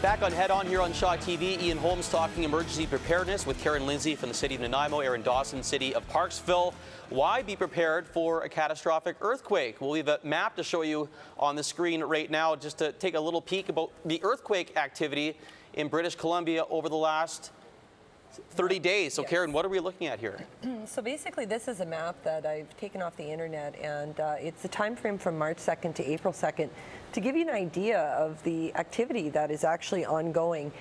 Back on Head On here on Shaw TV, Ian Holmes talking emergency preparedness with Karen Lindsay from the city of Nanaimo, Erin Dawson, city of Parksville. Why be prepared for a catastrophic earthquake? Well, we have a map to show you on the screen right now just to take a little peek about the earthquake activity in British Columbia over the last 30 days. So yes. Karen, what are we looking at here? So basically this is a map that I've taken off the internet, and it's a time frame from March 2nd to April 2nd to give you an idea of the activity that is actually ongoing.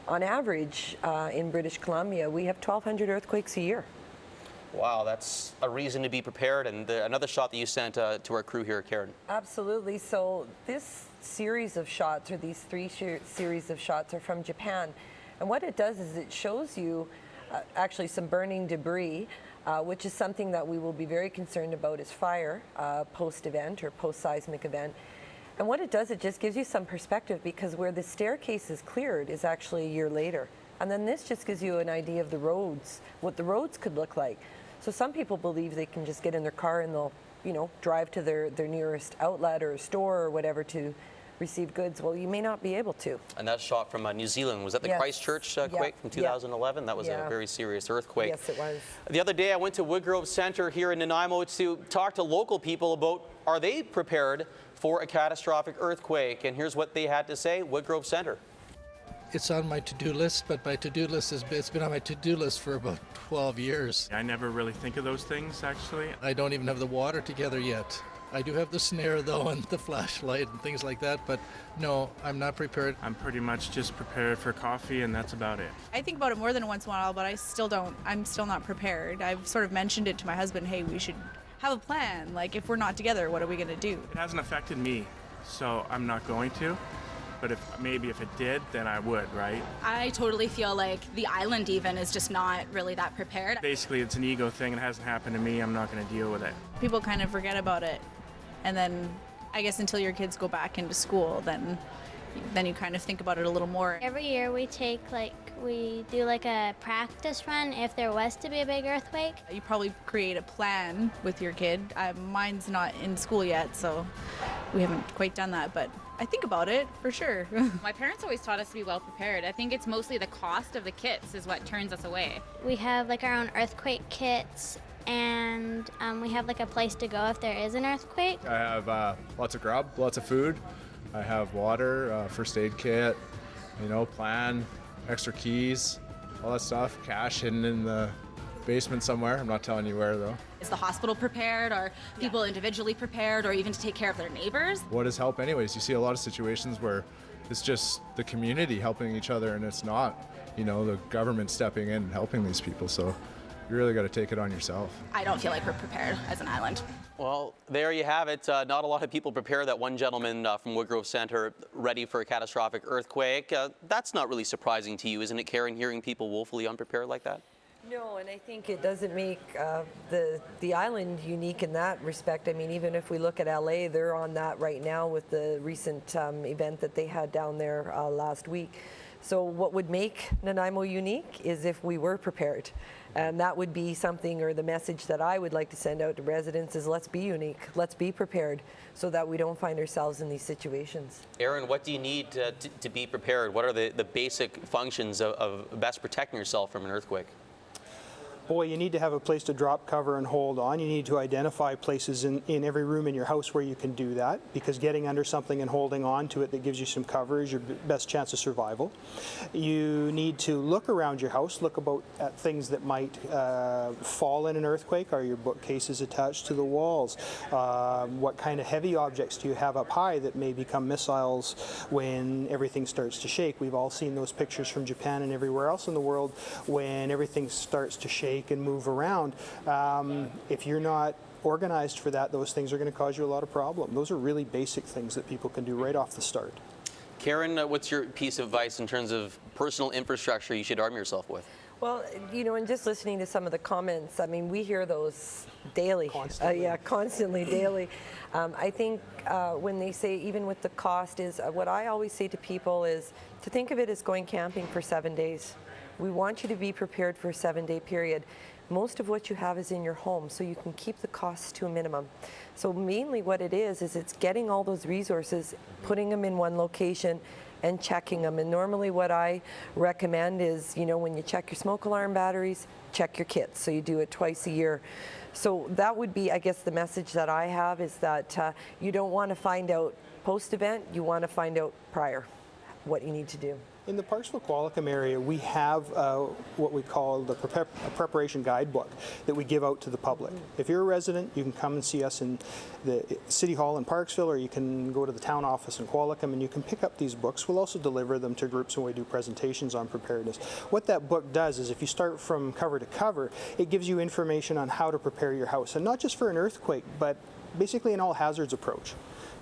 On average in British Columbia, we have 1,200 earthquakes a year. Wow, that's a reason to be prepared. And another shot that you sent to our crew here, Karen. Absolutely. So this series of shots, or these three series of shots, are from Japan. And what it does is it shows you actually some burning debris, which is something that we will be very concerned about as fire post-event or post-seismic event. And what it does, it just gives you some perspective, because where the staircase is cleared is actually a year later. And then this just gives you an idea of the roads, what the roads could look like. So some people believe they can just get in their car and they'll, drive to their nearest outlet or store or whatever to receive goods. Well, you may not be able to. And that's shot from New Zealand. Was that the Christchurch quake from 2011? That was a very serious earthquake. Yes, it was. The other day I went to Woodgrove Centre here in Nanaimo to talk to local people about, are they prepared for a catastrophic earthquake? And here's what they had to say. Woodgrove Centre. It's on my to-do list, but my to-do list it's been on my to-do list for about 12 years. I never really think of those things, actually. I don't even have the water together yet. I do have the snare, though, and the flashlight and things like that, but no, I'm not prepared. I'm pretty much just prepared for coffee, and that's about it. I think about it more than once in a while, but I'm still not prepared. I've sort of mentioned it to my husband, hey, we should have a plan. Like, if we're not together, what are we going to do? It hasn't affected me, so I'm not going to. But if it did, then I would, right? I totally feel like the island even is just not really that prepared. Basically, it's an ego thing. It hasn't happened to me. I'm not going to deal with it. People kind of forget about it. And then I guess until your kids go back into school, then you kind of think about it a little more. Every year we do a practice run if there was to be a big earthquake. You probably create a plan with your kid. Mine's not in school yet, so we haven't quite done that, but I think about it for sure. My parents always taught us to be well prepared. I think it's mostly the cost of the kits is what turns us away. We have our own earthquake kits, and we have a place to go if there is an earthquake. I have lots of grub, lots of food. I have water, first aid kit, plan, extra keys, all that stuff. Cash hidden in the basement somewhere. I'm not telling you where, though. Is the hospital prepared? Are people individually prepared, or even to take care of their neighbors? What is help anyways? You see a lot of situations where it's just the community helping each other, and it's not, the government stepping in and helping these people. So you really got to take it on yourself. I don't feel like we're prepared as an island. Well, there you have it. Not a lot of people prepare. That one gentleman from Woodgrove Centre ready for a catastrophic earthquake. That's not really surprising to you, isn't it, Karen, hearing people woefully unprepared like that? No, and I think it doesn't make the island unique in that respect. I mean, even if we look at LA, they're on that right now with the recent event that they had down there last week. So what would make Nanaimo unique is if we were prepared. And that would be something, or the message that I would like to send out to residents is, let's be unique, let's be prepared, so that we don't find ourselves in these situations. Erin, what do you need to be prepared? What are the basic functions of best protecting yourself from an earthquake? Boy, you need to have a place to drop, cover, and hold on. You need to identify places in every room in your house where you can do that, because getting under something and holding on to it that gives you some cover is your best chance of survival. You need to look around your house, look at things that might fall in an earthquake. Are your bookcases attached to the walls? What kind of heavy objects do you have up high that may become missiles when everything starts to shake? We've all seen those pictures from Japan and everywhere else in the world when everything starts to shake and move around. If you're not organized for that, those things are going to cause you a lot of problem. Those are really basic things that people can do right off the start. Karen, what's your piece of advice in terms of personal infrastructure you should arm yourself with? Well, and just listening to some of the comments, I mean, we hear those daily. Constantly. Constantly, daily. I think when they say, even with the cost, is what I always say to people is to think of it as going camping for 7 days. We want you to be prepared for a 7-day period. Most of what you have is in your home, so you can keep the costs to a minimum. So mainly what it is it's getting all those resources, putting them in one location, and checking them. And normally what I recommend is, you know, when you check your smoke alarm batteries, check your kits. So you do it twice a year. So that would be, I guess, the message that I have is that you don't want to find out post-event, you want to find out prior what you need to do. In the Parksville-Qualicum area, we have what we call the preparation guidebook that we give out to the public. If you're a resident, you can come and see us in the City Hall in Parksville, or you can go to the town office in Qualicum and you can pick up these books. We'll also deliver them to groups when we do presentations on preparedness. What that book does is if you start from cover to cover, it gives you information on how to prepare your house, and not just for an earthquake, but basically an all hazards approach.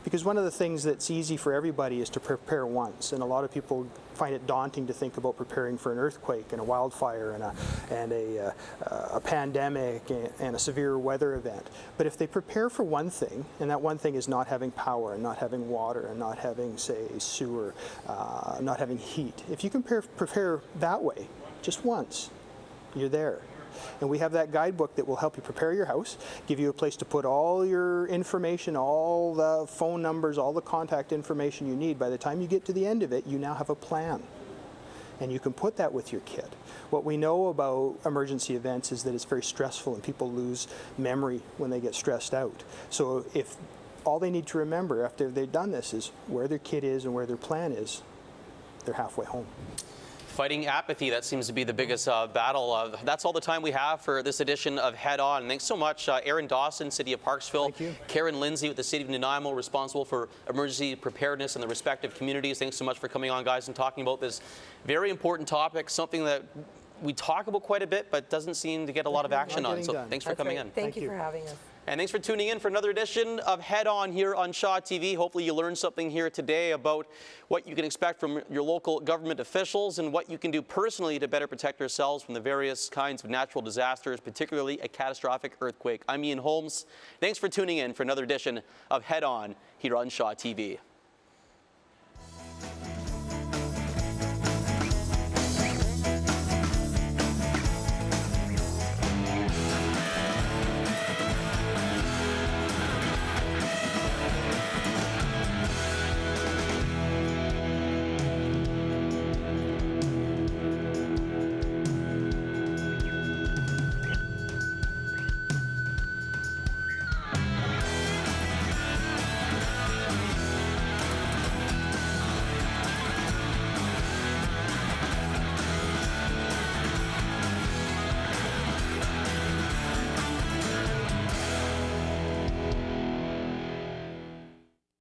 Because one of the things that's easy for everybody is to prepare once, and a lot of people find it daunting to think about preparing for an earthquake and a wildfire and a pandemic and a severe weather event. But if they prepare for one thing, and that one thing is not having power and not having water and not having, say, sewer, not having heat, if you can prepare that way just once, you're there. And we have that guidebook that will help you prepare your house, give you a place to put all your information, all the phone numbers, all the contact information you need. By the time you get to the end of it, you now have a plan. And you can put that with your kid. What we know about emergency events is that it's very stressful and people lose memory when they get stressed out. So if all they need to remember after they've done this is where their kid is and where their plan is, they're halfway home. Fighting apathy, that seems to be the biggest battle. That's all the time we have for this edition of Head On. Thanks so much, Erin Dawson, City of Parksville. Thank you. Karen Lindsay with the City of Nanaimo, responsible for emergency preparedness in the respective communities. Thanks so much for coming on, guys, and talking about this very important topic, something that we talk about quite a bit, but doesn't seem to get a lot of action on. So thanks for coming in. Thank you for having us. And thanks for tuning in for another edition of Head On here on Shaw TV. Hopefully you learned something here today about what you can expect from your local government officials and what you can do personally to better protect yourselves from the various kinds of natural disasters, particularly a catastrophic earthquake. I'm Ian Holmes. Thanks for tuning in for another edition of Head On here on Shaw TV.